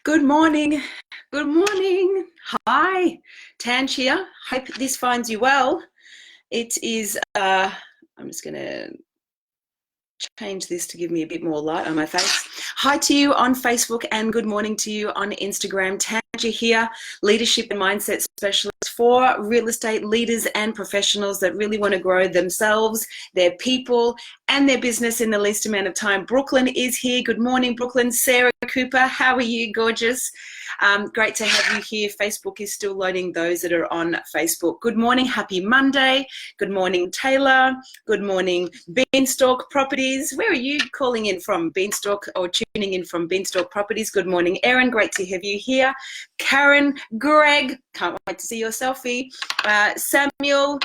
Good morning. Good morning. Hi, Tanj here. Hope this finds you well. It is, I'm just going to change this to give me a bit more light on my face. Hi to you on Facebook and good morning to you on Instagram. Tanj here, leadership and mindset specialist for real estate leaders and professionals that really want to grow themselves, their people, and their business in the least amount of time. Brooklyn is here. Good morning, Brooklyn. Sarah Cooper, how are you? Gorgeous. Great to have you here. Facebook is still loading those that are on Facebook. Good morning. Happy Monday. Good morning, Taylor. Good morning, Beanstalk Properties. Where are you calling in from? Beanstalk or tuning in from Beanstalk Properties. Good morning, Erin. Great to have you here. Karen, Greg. Can't wait to see your selfie. Samuel.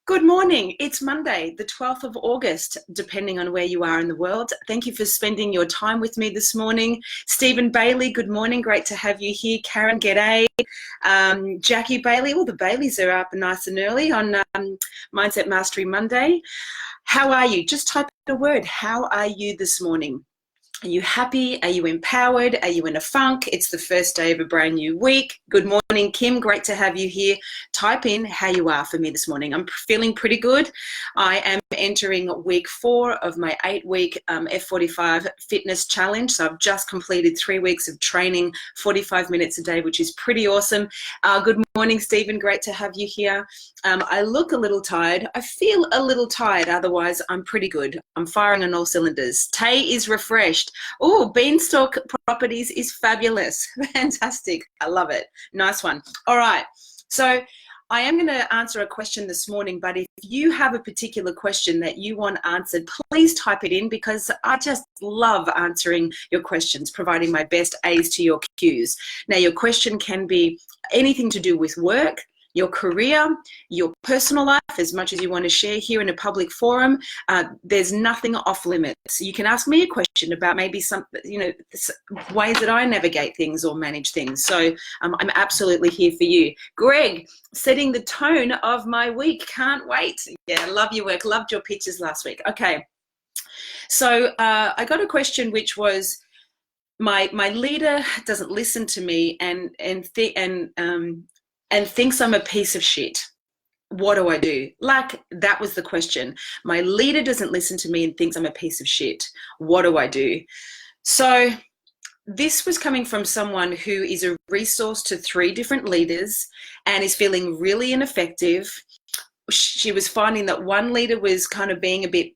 Good morning. It's Monday, the 12th of August, depending on where you are in the world. Thank you for spending your time with me this morning. Stephen Bailey, good morning. Great to have you here. Karen, g'day. Jackie Bailey, all the Baileys are up nice and early on Mindset Mastery Monday. How are you? Just type a word. How are you this morning? Are you happy? Are you empowered? Are you in a funk? It's the first day of a brand new week. Good morning, Kim. Great to have you here. Type in how you are for me this morning. I'm feeling pretty good. I am entering week 4 of my 8-week F45 fitness challenge. So I've just completed 3 weeks of training, 45 minutes a day, which is pretty awesome. Good morning, Stephen. Great to have you here. I look a little tired. I feel a little tired. Otherwise, I'm pretty good. I'm firing on all cylinders. Tay is refreshed. Oh, Beanstalk Properties is fabulous. Fantastic. I love it. Nice one. All right. So I am going to answer a question this morning, but if you have a particular question that you want answered, please type it in because I just love answering your questions, providing my best A's to your Q's. Now, your question can be anything to do with work, your career, your personal life, as much as you want to share here in a public forum. There's nothing off limits. You can ask me a question about maybe some, ways that I navigate things or manage things. So I'm absolutely here for you. Greg, setting the tone of my week. Can't wait. Yeah, love your work. Loved your pictures last week. Okay. So I got a question which was, my leader doesn't listen to me and thinks I'm a piece of shit. What do I do? Like, that was the question. My leader doesn't listen to me and thinks I'm a piece of shit. What do I do? So this was coming from someone who is a resource to 3 different leaders and is feeling really ineffective. She was finding that one leader was kind of being a bit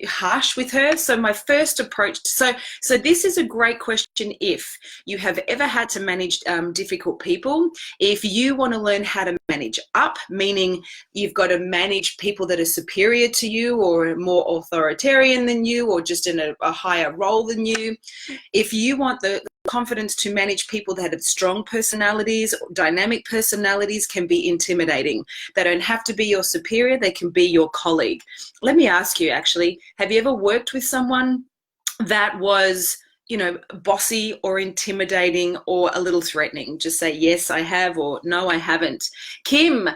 harsh with her. So my first approach, so this is a great question if you have ever had to manage difficult people. If you want to learn how to manage up, meaning you've got to manage people that are superior to you or more authoritarian than you or just in a higher role than you. If you want the confidence to manage people that have strong personalities, dynamic personalities, can be intimidating. They don't have to be your superior, they can be your colleague. Let me ask you, actually, have you ever worked with someone that was, bossy or intimidating or a little threatening? Just say, yes, I have, or no, I haven't. Kim,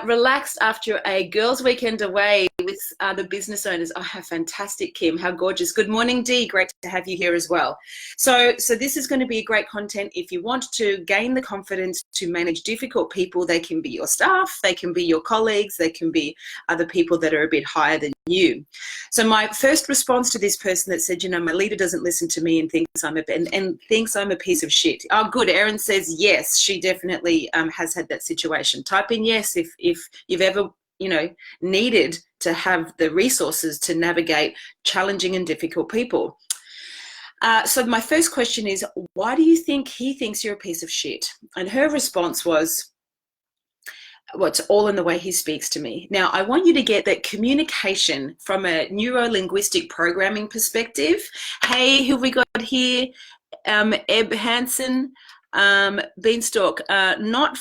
relaxed after a girls' weekend away with the business owners. Oh, how fantastic, Kim. How gorgeous. Good morning, Dee. Great to have you here as well. So this is going to be great content. If you want to gain the confidence to manage difficult people, they can be your staff, they can be your colleagues, they can be other people that are a bit higher than you. So my first response to this person that said, my leader doesn't listen to me and thinks I'm a piece of shit. Oh, good. Erin says yes. She definitely has had that situation. Type in yes if you've ever needed to have the resources to navigate challenging and difficult people. So my first question is, why do you think he thinks you're a piece of shit? And her response was, well, it's all in the way he speaks to me. Now, I want you to get that communication from a neuro-linguistic programming perspective. Hey, who have we got here? Eb Hansen, Beanstalk, not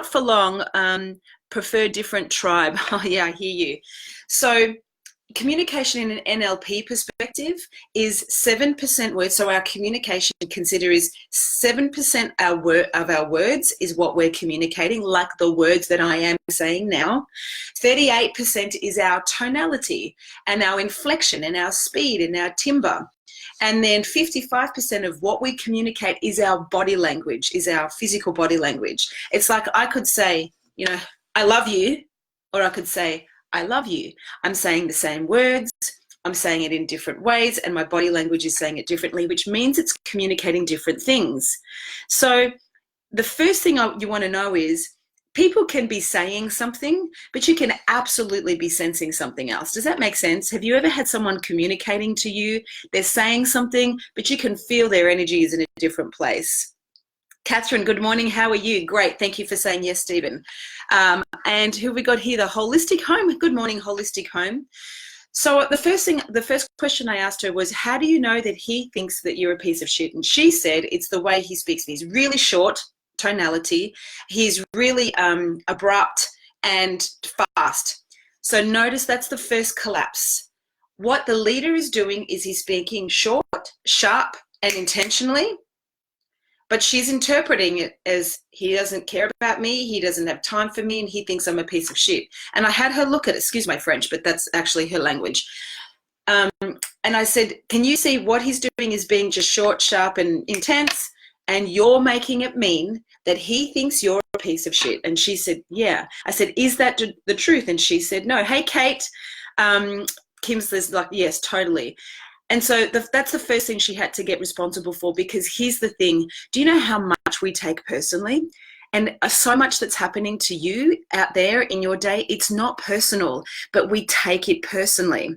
for long, prefer different tribe. Oh, yeah, I hear you. So communication in an NLP perspective is 7% words. So our communication consider is 7% of our words is what we're communicating, like the words that I am saying now. 38% is our tonality and our inflection and our speed and our timbre. And then 55% of what we communicate is our body language, is our physical body language. It's like I could say, you know, I love you, or I could say, I love you. I'm saying the same words, I'm saying it in different ways, and my body language is saying it differently, which means it's communicating different things. So the first thing you want to know is people can be saying something, but you can absolutely be sensing something else. Does that make sense? Have you ever had someone communicating to you? They're saying something, but you can feel their energy is in a different place. Catherine, good morning. How are you? Great. Thank you for saying yes, Stephen. And who have we got here? The Holistic Home. Good morning, Holistic Home. So the first question I asked her was, how do you know that he thinks that you're a piece of shit? And she said, it's the way he speaks. He's really short tonality. He's really abrupt and fast. So notice that's the first collapse. What the leader is doing is he's speaking short, sharp, and intentionally, but she's interpreting it as he doesn't care about me, he doesn't have time for me, and he thinks I'm a piece of shit. And I had her look at it, excuse my French, but that's actually her language. And I said, can you see what he's doing is being just short, sharp, and intense, and you're making it mean that he thinks you're a piece of shit? And she said, yeah. I said, is that the truth? And she said, no. Hey, Kate. Kim's like, yes, totally. And so that's the first thing she had to get responsible for, because here's the thing. Do you know how much we take personally? And so much that's happening to you out there in your day, it's not personal, but we take it personally.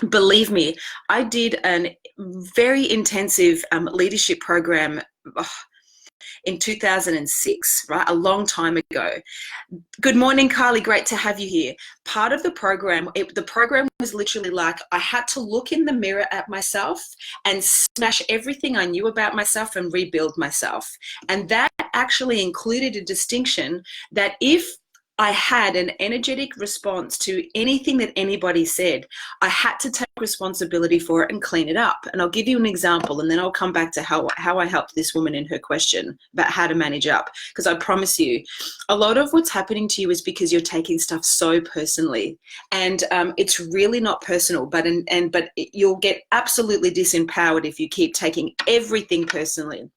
Believe me, I did a very intensive leadership program in 2006, right? A long time ago. Good morning, Carly. Great to have you here. Part of the program, the program was literally like I had to look in the mirror at myself and smash everything I knew about myself and rebuild myself. And that actually included a distinction that if I had an energetic response to anything that anybody said, I had to take responsibility for it and clean it up. And I'll give you an example, and then I'll come back to how I helped this woman in her question about how to manage up. Because I promise you, a lot of what's happening to you is because you're taking stuff so personally. And it's really not personal, but you'll get absolutely disempowered if you keep taking everything personally.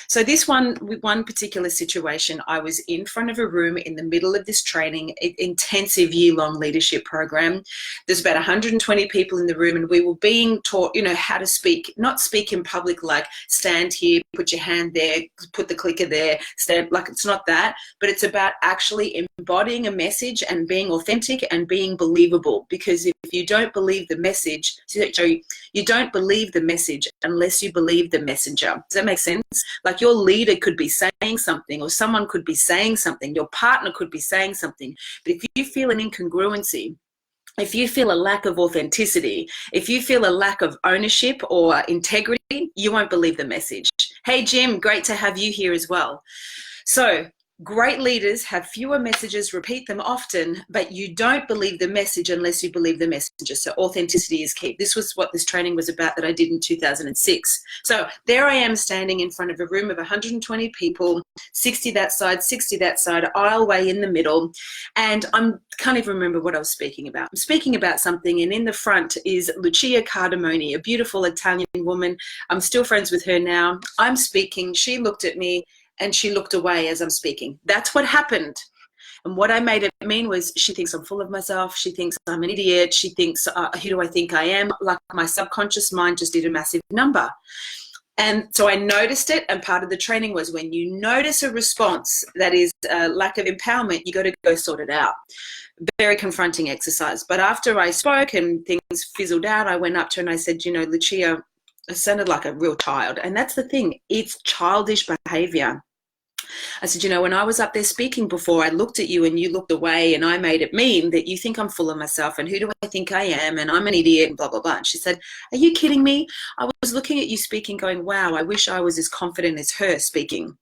So this one particular situation, I was in front of a room in the middle of this training, intensive year-long leadership program. There's about 120 people in the room, and we were being taught, how to speak, not speak in public, like stand here, put your hand there, put the clicker there, stand, like it's not that, but it's about actually embodying a message and being authentic and being believable. Because if you don't believe the message, so you don't believe the message unless you believe the messenger. Does that make sense? Like your leader could be saying something, or someone could be saying something, your partner could be saying something, but if you feel an incongruency, if you feel a lack of authenticity, if you feel a lack of ownership or integrity, you won't believe the message. Hey, Jim, great to have you here as well. So great leaders have fewer messages, repeat them often, but you don't believe the message unless you believe the messenger. So authenticity is key. This was what this training was about that I did in 2006. So there I am standing in front of a room of 120 people, 60 that side, aisleway in the middle. And I can't even remember what I was speaking about. I'm speaking about something, and in the front is Lucia Cardamone, a beautiful Italian woman. I'm still friends with her now. I'm speaking. She looked at me, and she looked away as I'm speaking. That's what happened. And what I made it mean was she thinks I'm full of myself. She thinks I'm an idiot. She thinks, who do I think I am? Like my subconscious mind just did a massive number. And so I noticed it. And part of the training was when you notice a response that is a lack of empowerment, you got to go sort it out. Very confronting exercise. But after I spoke and things fizzled out, I went up to her and I said, Lucia, I sounded like a real child. And that's the thing. It's childish behavior. I said, when I was up there speaking before, I looked at you and you looked away, and I made it mean that you think I'm full of myself and who do I think I am and I'm an idiot and blah, blah, blah. And she said, are you kidding me? I was looking at you speaking going, wow, I wish I was as confident as her speaking.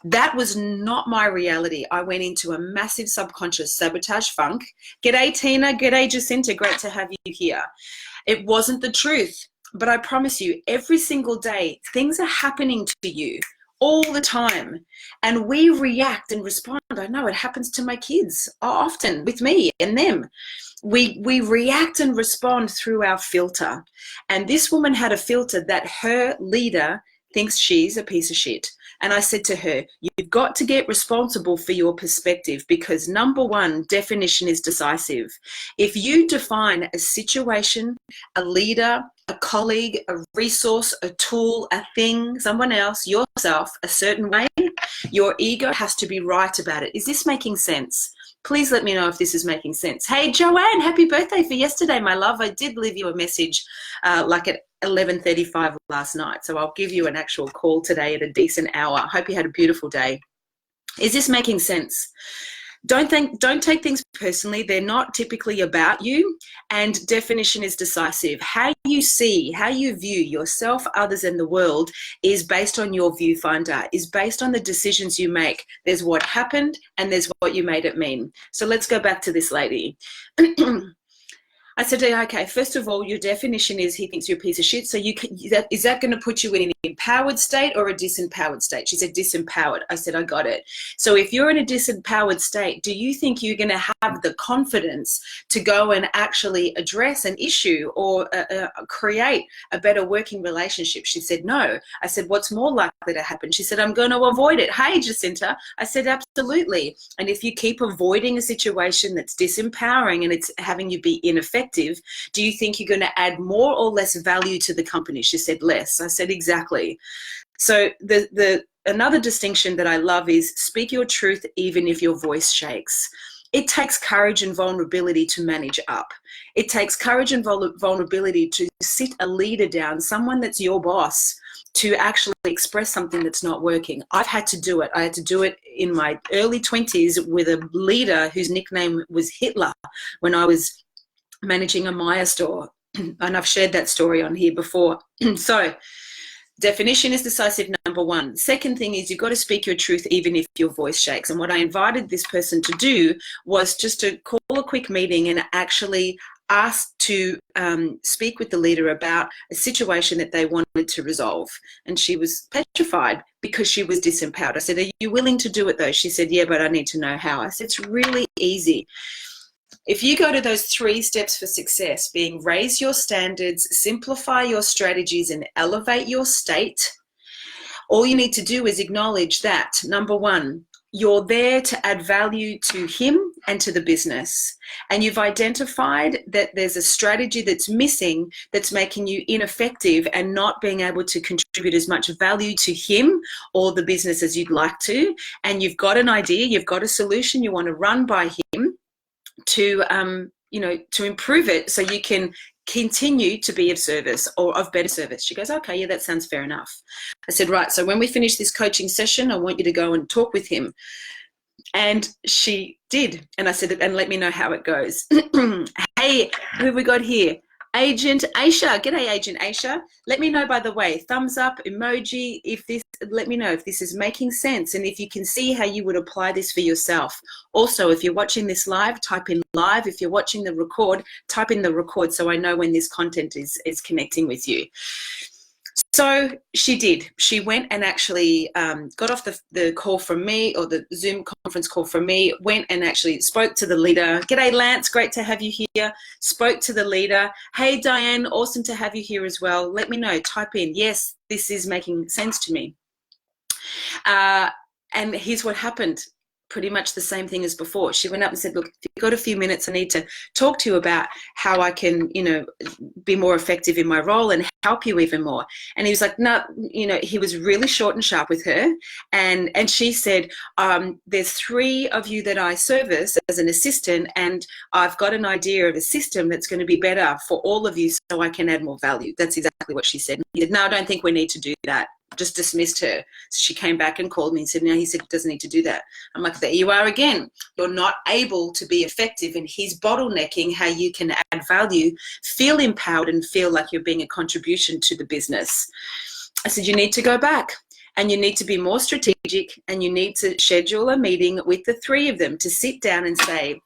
That was not my reality. I went into a massive subconscious sabotage funk. G'day, Tina. G'day, Jacinta. Great to have you here. It wasn't the truth. But I promise you, every single day, things are happening to you all the time. And we react and respond. I know it happens to my kids often with me and them. We react and respond through our filter. And this woman had a filter that her leader thinks she's a piece of shit. And I said to her, you've got to get responsible for your perspective, because number one, definition is decisive. If you define a situation, a leader, a colleague, a resource, a tool, a thing, someone else, yourself, a certain way, your ego has to be right about it. Is this making sense? Please let me know if this is making sense. Hey, Joanne, happy birthday for yesterday, my love. I did leave you a message like at 11:35 last night, so I'll give you an actual call today at a decent hour. I hope you had a beautiful day. Is this making sense? Don't take things personally. They're not typically about you, and definition is decisive. How you see, how you view yourself, others, and the world is based on your viewfinder, is based on the decisions you make. There's what happened and there's what you made it mean. So let's go back to this lady. I said, okay, first of all, your definition is he thinks you're a piece of shit. So is that going to put you in an empowered state or a disempowered state? She said, disempowered. I said, I got it. So if you're in a disempowered state, do you think you're going to have the confidence to go and actually address an issue or create a better working relationship? She said, no. I said, what's more likely to happen? She said, I'm going to avoid it. Hey, Jacinta. I said, absolutely. And if you keep avoiding a situation that's disempowering and it's having you be ineffective, do you think you're going to add more or less value to the company? She said less. I said exactly. So another distinction that I love is speak your truth even if your voice shakes. It takes courage and vulnerability to manage up. It takes courage and vulnerability to sit a leader down, someone that's your boss, to actually express something that's not working. I've had to do it. I had to do it in my early 20s with a leader whose nickname was Hitler when I was managing a Maya store. And I've shared that story on here before. So definition is decisive, number one. Second thing is you've got to speak your truth even if your voice shakes. And what I invited this person to do was just to call a quick meeting and actually ask to speak with the leader about a situation that they wanted to resolve. And she was petrified because she was disempowered. I said, are you willing to do it though? She said, yeah, but I need to know how. I said, it's really easy. If you go to those 3 steps for success, being raise your standards, simplify your strategies, and elevate your state, all you need to do is acknowledge that, number one, you're there to add value to him and to the business. And you've identified that there's a strategy that's missing that's making you ineffective and not being able to contribute as much value to him or the business as you'd like to. And you've got an idea, you've got a solution you want to run by him to improve it so you can continue to be of service or of better service. She goes, okay, yeah, that sounds fair enough. I said, right, so when we finish this coaching session, I want you to go and talk with him. And she did. And I said, and let me know how it goes. Hey, who have we got here? Agent Aisha. G'day, Agent Aisha. Let me know, by the way, thumbs up, emoji, let me know if this is making sense and if you can see how you would apply this for yourself. Also, if you're watching this live, type in live. If you're watching the record, type in the record so I know when this content is connecting with you. So she did. She went and actually got off the call from me, or the Zoom conference call from me, went and actually spoke to the leader. G'day, Lance. Great to have you here. Spoke to the leader. Hey, Diane. Awesome to have you here as well. Let me know. Type in, yes, this is making sense to me. And here's what happened. Pretty much the same thing as before. She went up and said, look, if you've got a few minutes, I need to talk to you about how I can, be more effective in my role and help you even more. And he was like, no, he was really short and sharp with her. And she said, there's 3 of you that I service as an assistant, and I've got an idea of a system that's going to be better for all of you so I can add more value. That's exactly what she said. He said, no, I don't think we need to do that. Just dismissed her. So she came back and called me and said, no, he said he doesn't need to do that. I'm like, there you are again. You're not able to be effective, and he's bottlenecking how you can add value, feel empowered, and feel like you're being a contribution to the business. I said, you need to go back and you need to be more strategic, and you need to schedule a meeting with the 3 of them to sit down and say,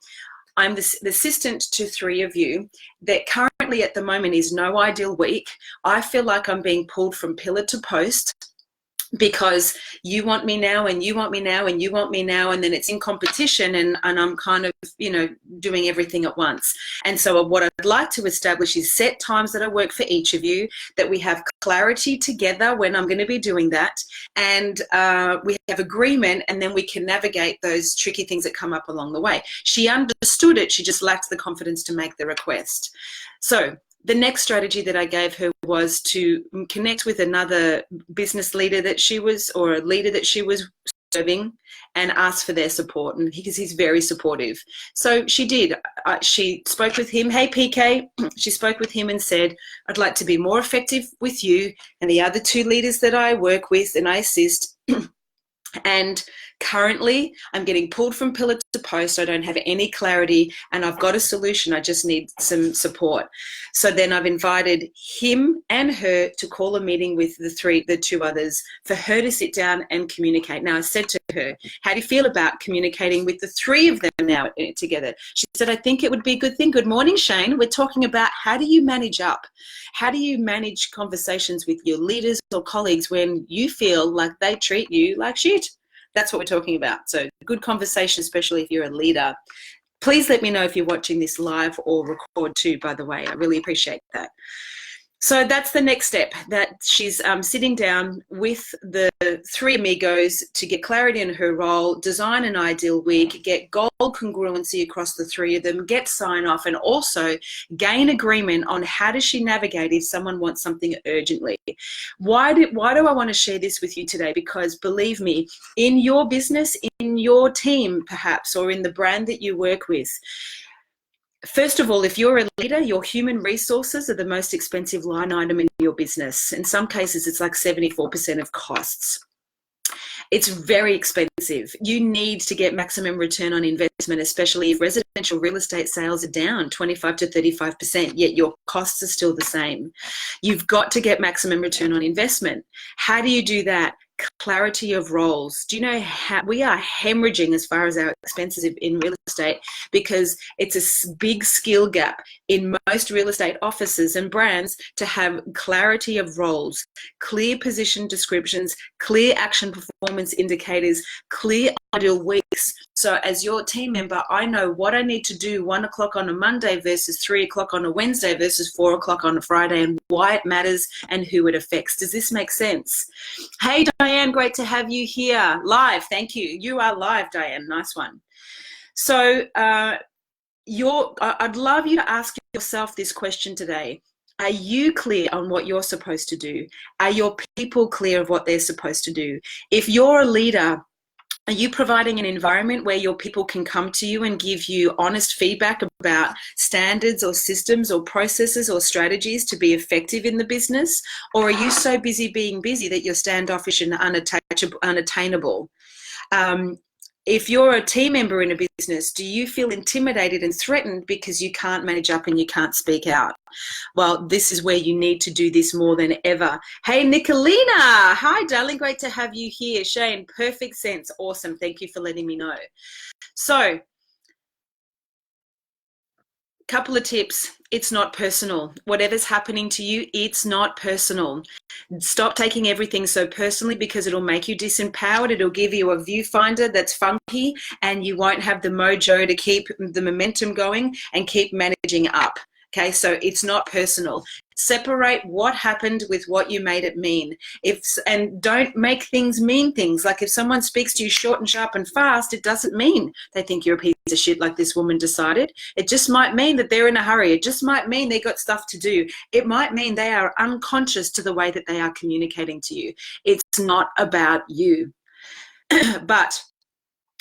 I'm the assistant to 3 of you that currently at the moment is no ideal week. I feel like I'm being pulled from pillar to post. because you want me now and you want me now and you want me now, and then it's in competition, and I'm kind of, doing everything at once. And so what I'd like to establish is set times that I work for each of you, that we have clarity together when I'm going to be doing that, and we have agreement, and then we can navigate those tricky things that come up along the way. She understood it, she just lacked the confidence to make the request. So the next strategy that I gave her was to connect with another business leader that she was, or a leader that she was serving, and ask for their support, and because he's very supportive. So she did. She spoke with him. Hey, PK. She spoke with him and said, I'd like to be more effective with you and the other two leaders that I work with and I assist. And currently I'm getting pulled from pillar to post. I don't have any clarity, and I've got a solution. I just need some support. So then I've invited him and her to call a meeting with the two others, for her to sit down and communicate. Now I said to her, how do you feel about communicating with the three of them now together? She said, I think it would be a good thing. Good morning, Shane. We're talking about how do you manage up? How do you manage conversations with your leaders or colleagues when you feel like they treat you like shit? That's what we're talking about. So good conversation, especially if you're a leader. Please let me know if you're watching this live or record too, by the way. I really appreciate that. So that's the next step, that she's sitting down with the three amigos to get clarity in her role, design an ideal week, get goal congruency across the three of them, get sign off, and also gain agreement on how does she navigate if someone wants something urgently. Why do I want to share this with you today? Because believe me, in your business, in your team perhaps, or in the brand that you work with, first of all, if you're a leader, your human resources are the most expensive line item in your business. In some cases, it's like 74% of costs. It's very expensive. You need to get maximum return on investment, especially if residential real estate sales are down 25 to 35%, yet your costs are still the same. You've got to get maximum return on investment. How do you do that? Clarity of roles. Do you know how we are hemorrhaging as far as our expenses in real estate, because it's a big skill gap in most real estate offices and brands to have clarity of roles, clear position descriptions, clear action performance indicators, clear ideal weeks. So as your team member, I know what I need to do 1 o'clock on a Monday versus 3 o'clock on a Wednesday versus 4 o'clock on a Friday, and why it matters and who it affects. Does this make sense? Hey, Diane, great to have you here live. Thank you. You are live, Diane. Nice one. So I'd love you to ask yourself this question today. Are you clear on what you're supposed to do? Are your people clear of what they're supposed to do? If you're a leader, are you providing an environment where your people can come to you and give you honest feedback about standards or systems or processes or strategies to be effective in the business? Or are you so busy being busy that you're standoffish and unattainable? If you're a team member in a business, do you feel intimidated and threatened because you can't manage up and you can't speak out? Well, this is where you need to do this more than ever. Hey, Nicolina. Hi, darling. Great to have you here. Shane, perfect sense. Awesome. Thank you for letting me know. So, couple of tips. It's not personal. Whatever's happening to you, it's not personal. Stop taking everything so personally, because it'll make you disempowered. It'll give you a viewfinder that's funky, and you won't have the mojo to keep the momentum going and keep managing up. Okay, so it's not personal. Separate what happened with what you made it mean. And don't make things mean things. Like if someone speaks to you short and sharp and fast, it doesn't mean they think you're a piece of shit like this woman decided. It just might mean that they're in a hurry. It just might mean they got stuff to do. It might mean they are unconscious to the way that they are communicating to you. It's not about you. But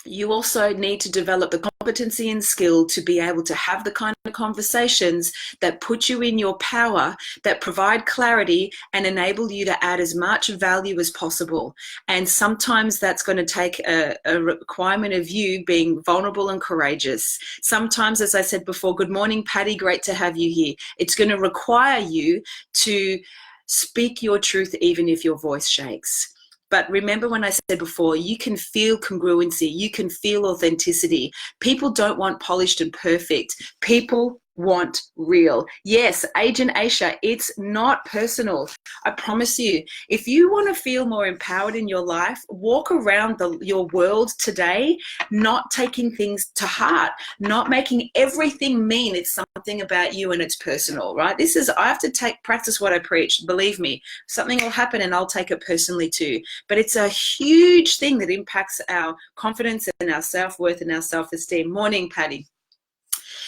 you also need to develop the competency and skill to be able to have the kind of conversations that put you in your power, that provide clarity and enable you to add as much value as possible. And sometimes that's going to take a requirement of you being vulnerable and courageous. Sometimes, as I said before, good morning, Patty, great to have you here. It's going to require you to speak your truth even if your voice shakes. But remember when I said before, you can feel congruency, you can feel authenticity. People don't want polished and perfect. People want real. Yes, Agent Aisha, it's not personal. I promise you. If you want to feel more empowered in your life, walk around your world today, not taking things to heart, not making everything mean it's something about you and it's personal, right? I have to practice what I preach. Believe me, something will happen and I'll take it personally too. But it's a huge thing that impacts our confidence and our self-worth and our self-esteem. Morning, Patty.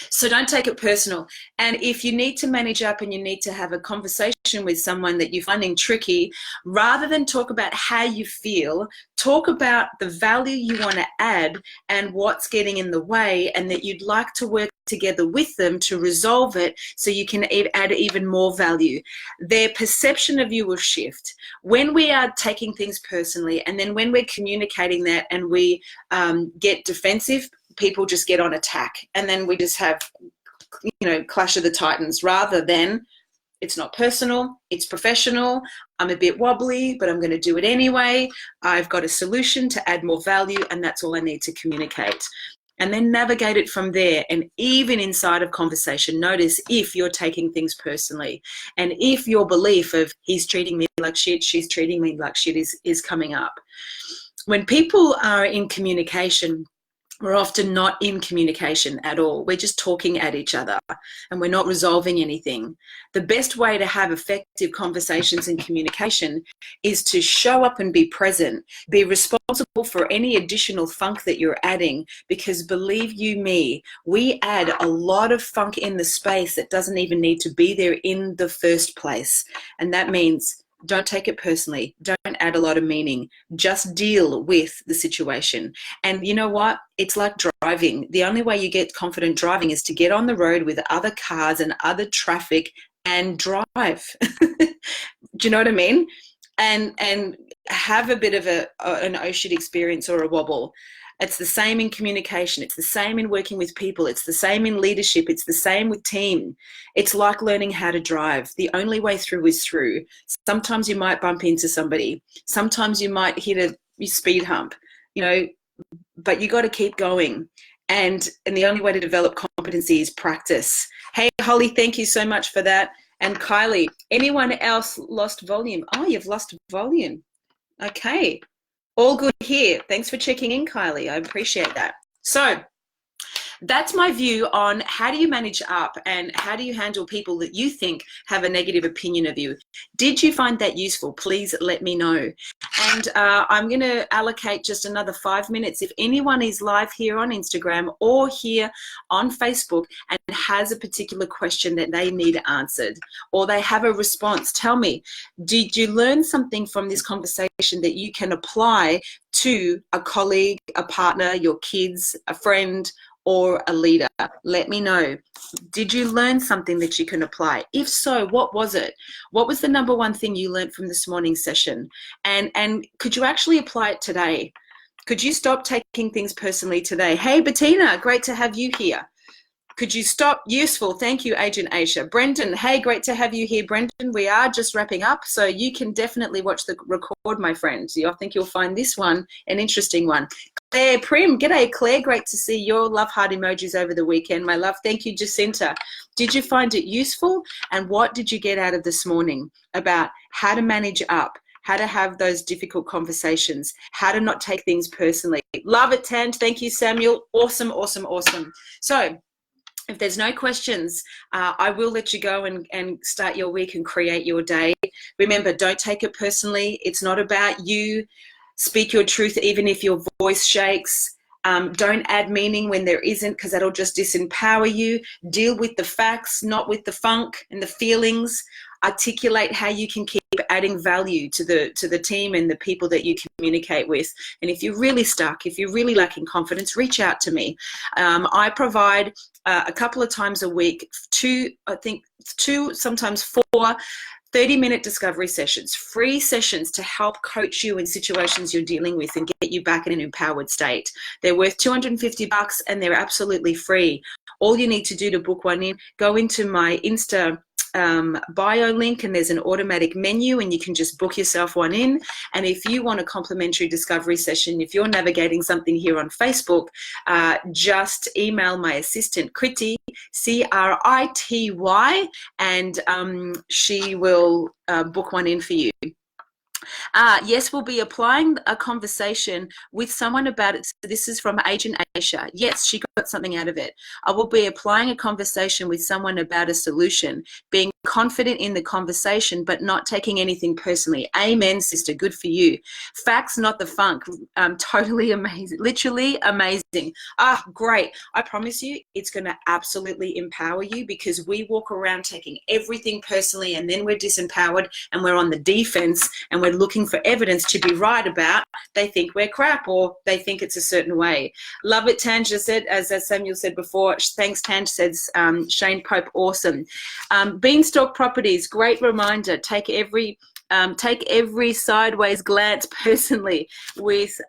So don't take it personal. And if you need to manage up and you need to have a conversation with someone that you're finding tricky, rather than talk about how you feel, talk about the value you want to add and what's getting in the way, and that you'd like to work together with them to resolve it so you can add even more value. Their perception of you will shift. When we are taking things personally, and then when we're communicating that and we get defensive, people just get on attack, and then we just have, clash of the titans, rather than it's not personal, it's professional, I'm a bit wobbly, but I'm going to do it anyway. I've got a solution to add more value, and that's all I need to communicate. And then navigate it from there. And even inside of conversation, notice if you're taking things personally, and if your belief of he's treating me like shit, she's treating me like shit is coming up. When people are in communication, we're often not in communication at all. We're just talking at each other and we're not resolving anything. The best way to have effective conversations and communication is to show up and be present, be responsible for any additional funk that you're adding, because believe you me, we add a lot of funk in the space that doesn't even need to be there in the first place. And that means don't take it personally. Don't add a lot of meaning. Just deal with the situation. And you know what? It's like driving. The only way you get confident driving is to get on the road with other cars and other traffic and drive. Do you know what I mean? And have a bit of an oh shit experience or a wobble. It's the same in communication. It's the same in working with people. It's the same in leadership. It's the same with team. It's like learning how to drive. The only way through is through. Sometimes you might bump into somebody. Sometimes you might hit a speed hump, but you got to keep going. And the only way to develop competency is practice. Hey, Holly, thank you so much for that. And Kylie, anyone else lost volume? Oh, you've lost volume. Okay. All good here. Thanks for checking in, Kylie. I appreciate that. So that's my view on how do you manage up and how do you handle people that you think have a negative opinion of you. Did you find that useful? Please let me know. And I'm going to allocate just another 5 minutes. If anyone is live here on Instagram or here on Facebook and has a particular question that they need answered, or they have a response, tell me, did you learn something from this conversation that you can apply to a colleague, a partner, your kids, a friend, or a leader? Let me know. Did you learn something that you can apply? If so, what was it? What was the number one thing you learned from this morning's session? And could you actually apply it today? Could you stop taking things personally today? Hey, Bettina, great to have you here. Could you stop? Useful. Thank you, Agent Aisha. Brendan, hey, great to have you here. Brendan, we are just wrapping up, so you can definitely watch the record, my friend. I think you'll find this one an interesting one. Claire Prim, g'day, Claire. Great to see your love heart emojis over the weekend, my love. Thank you, Jacinta. Did you find it useful? And what did you get out of this morning about how to manage up, how to have those difficult conversations, how to not take things personally? Love it, Tanj. Thank you, Samuel. Awesome, awesome, awesome. So, if there's no questions, I will let you go and start your week and create your day. Remember, don't take it personally. It's not about you. Speak your truth even if your voice shakes. Don't add meaning when there isn't, because that'll just disempower you. Deal with the facts, not with the funk and the feelings. Articulate how you can keep adding value to the team and the people that you communicate with. And if you're really stuck, if you're really lacking confidence, reach out to me. I provide a couple of times a week, two, sometimes 4 30-minute discovery sessions, free sessions to help coach you in situations you're dealing with and get you back in an empowered state. They're worth $250 and they're absolutely free. All you need to do to book one in, go into my Insta bio link, and there's an automatic menu, and you can just book yourself one in. And if you want a complimentary discovery session, if you're navigating something here on Facebook, just email my assistant Kriti, Crity, and she will book one in for you. Yes, we'll be applying a conversation with someone about it. So this is from Agent Aisha. Yes, she got something out of it. I will be applying a conversation with someone about a solution, being confident in the conversation, but not taking anything personally. Amen, sister. Good for you. Facts, not the funk. Totally amazing. Literally amazing. Great. I promise you, it's going to absolutely empower you, because we walk around taking everything personally, and then we're disempowered and we're on the defense, and we're looking for evidence to be right about. They think we're crap, or they think it's a certain way. Love it, Tanj said, as Samuel said before. Thanks, Tanj, says Shane Pope. Awesome. Beanstalk Properties, great reminder. Take every sideways glance personally with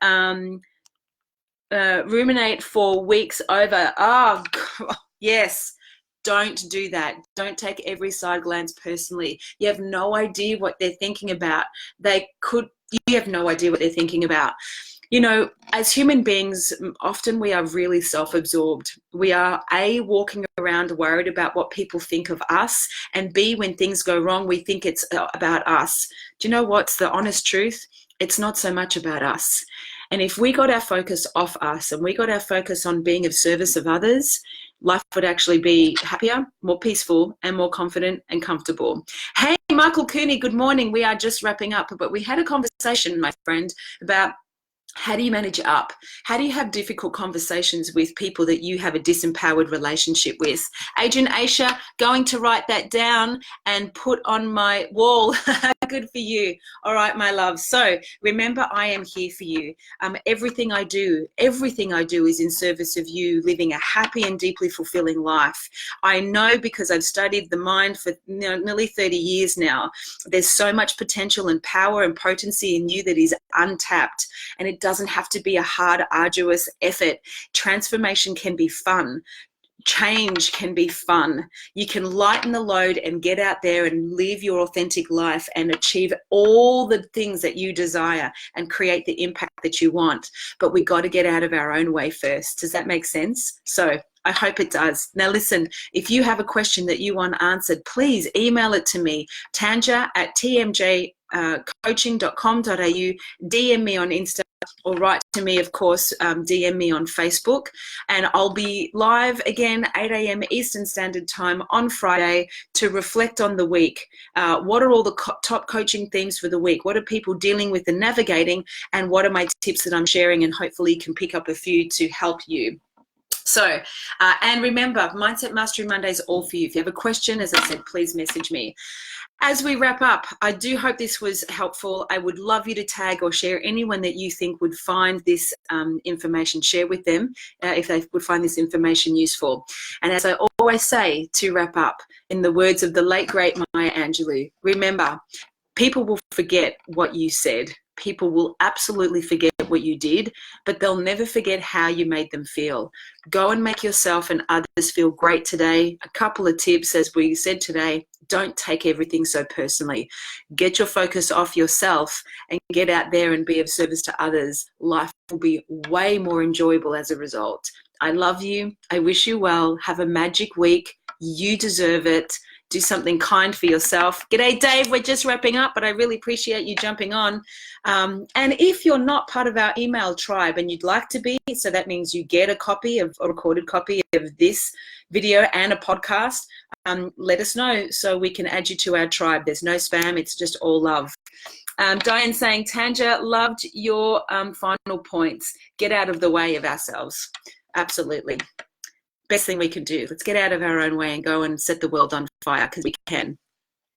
ruminate for weeks over. Yes. Don't do that. Don't take every side glance personally. You have no idea what they're thinking about. You have no idea what they're thinking about. You know, as human beings, often we are really self-absorbed. We are A, walking around worried about what people think of us, and B, when things go wrong, we think it's about us. Do you know what's the honest truth? It's not so much about us. And if we got our focus off us, and we got our focus on being of service of others, life would actually be happier, more peaceful, and more confident and comfortable. Hey, Michael Cooney, good morning. We are just wrapping up, but we had a conversation, my friend, about how do you manage up? How do you have difficult conversations with people that you have a disempowered relationship with? Agent Aisha, going to write that down and put on my wall. Good for you. All right, my love. So remember, I am here for you. Everything I do is in service of you living a happy and deeply fulfilling life. I know, because I've studied the mind for nearly 30 years now, there's so much potential and power and potency in you that is untapped. And it doesn't have to be a hard, arduous effort. Transformation can be fun. Change can be fun. You can lighten the load and get out there and live your authentic life and achieve all the things that you desire and create the impact that you want. But we got to get out of our own way first. Does that make sense? So I hope it does. Now listen, if you have a question that you want answered, please email it to me, tanja@tmjcoaching.com.au, DM me on Insta, or write to me, of course, DM me on Facebook. And I'll be live again 8 a.m. Eastern Standard Time on Friday to reflect on the week. What are all the top coaching themes for the week? What are people dealing with and navigating? And what are my tips that I'm sharing? And hopefully you can pick up a few to help you. So, and remember, Mindset Mastery Monday is all for you. If you have a question, as I said, please message me. As we wrap up, I do hope this was helpful. I would love you to tag or share anyone that you think would find this information. Share with them if they would find this information useful. And as I always say to wrap up, in the words of the late, great Maya Angelou, remember, people will forget what you said. People will absolutely forget what you did, but they'll never forget how you made them feel. Go and make yourself and others feel great today. A couple of tips, as we said today: don't take everything so personally. Get your focus off yourself and get out there and be of service to others. Life will be way more enjoyable as a result. I love you. I wish you well. Have a magic week. You deserve it. Do something kind for yourself. G'day, Dave. We're just wrapping up, but I really appreciate you jumping on. And if you're not part of our email tribe and you'd like to be, so that means you get a recorded copy of this video and a podcast, let us know so we can add you to our tribe. There's no spam. It's just all love. Diane saying, Tanja, loved your final points. Get out of the way of ourselves. Absolutely. Best thing we can do. Let's get out of our own way and go and set the world on fire, because we can.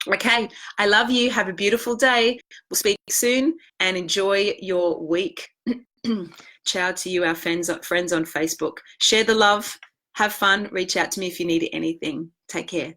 Okay, I love you. Have a beautiful day. We'll speak soon and enjoy your week. Ciao to you, our friends on Facebook. Share the love. Have fun. Reach out to me if you need anything. Take care.